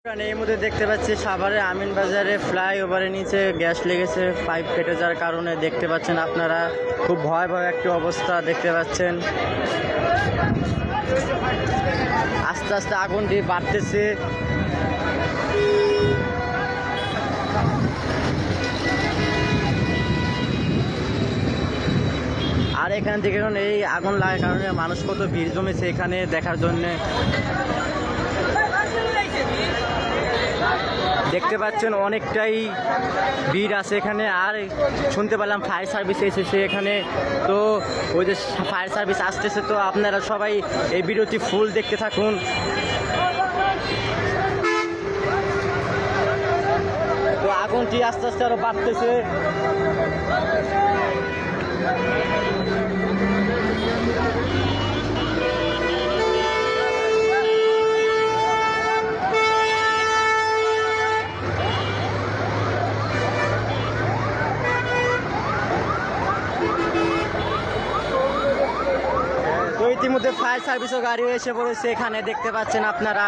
এই মুহূর্তে দেখতে পাচ্ছি সাভারের আমিন বাজারে ফ্লাইওভারের নিচে গ্যাস লেগেছে, পাইপ ফেটে যাওয়ার কারণে দেখতে পাচ্ছেন আপনারা খুব ভয়াবহ একটি অবস্থা দেখতে পাচ্ছেন। আস্তে আস্তে আগুনটি বাড়তেছে। আর এখান থেকে এখন এই আগুন লাগার কারণে মানুষ কত ভিড় জমেছে এখানে দেখার জন্য। দেখতে পাচ্ছেন অনেকটাই ভিড় আছে এখানে। আর শুনতে পেলাম ফায়ার সার্ভিস এসেছে এখানে, তো ওই যে ফায়ার সার্ভিস আসতেছে। তো আপনারা সবাই এই ভিডিওটি ফুল দেখতে থাকুন। তো আগুনটি আস্তে আস্তে আরো বাড়তেছে। তো ইতিমধ্যে ফায়ার সার্ভিসও গাড়ি এসে পড়েছে এখানে দেখতে পাচ্ছেন আপনারা।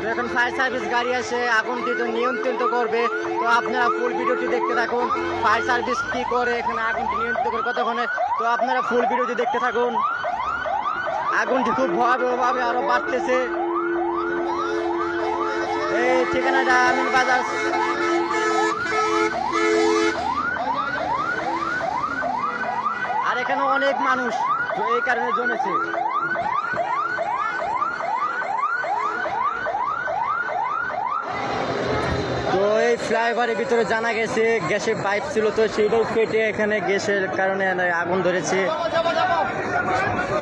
তো এখন ফায়ার সার্ভিস গাড়ি এসে আগুনটি তো নিয়ন্ত্রিত করবে। তো আপনারা ফুল ভিডিওটি দেখতে থাকুন, ফায়ার সার্ভিস কি করে এখানে আগুনটি নিয়ন্ত্রিত করে কতক্ষণে। তো আপনারা ফুল ভিডিওটি দেখতে থাকুন। আগুনটি খুব ভয়াবহভাবে আরো বাড়তেছে। এই ঠিকানাটা আমিন বাজার। আর এখানে অনেক মানুষ এই কারণে জমেছে। তো এই ফ্লাইওভারের ভিতরে জানা গেছে গ্যাসের পাইপ ছিল, তো সেইটাই ফেটে এখানে গ্যাসের কারণে আগুন ধরেছে।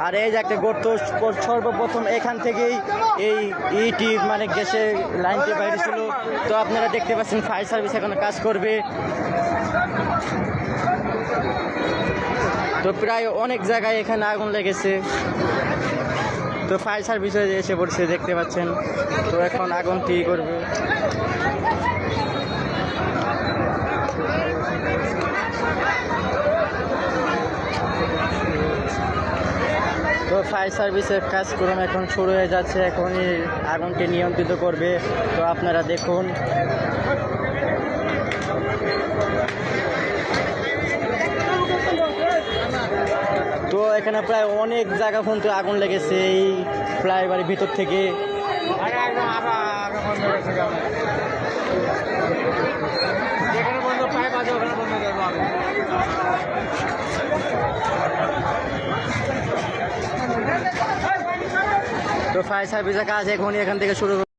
আর এই যে একটা গর্ত, সর্বপ্রথম এখান থেকেই এই ইটি মানে গ্যাসের লাইনটি বাইরে ছিল। তো আপনারা দেখতে পাচ্ছেন ফায়ার সার্ভিস এখন কাজ করবে। তো প্রায় অনেক জায়গায় এখানে আগুন লেগেছে। তো ফায়ার সার্ভিস এসে পড়ছে দেখতে পাচ্ছেন। তো এখন আগুন কি করবে। তো ফায়ার সার্ভিসের কাজকর্ম এখন শুরু হয়ে যাচ্ছে, এখনই আগুনটি নিয়ন্ত্রিত করবে। তো আপনারা দেখুন। তো এখানে প্রায় অনেক জায়গা পর্যন্ত আগুন লেগেছে এই ফ্লাইওভারের ভিতর থেকে। তো ফায়ার সার্ভিসের কাজ এখনই এখান থেকে শুরু।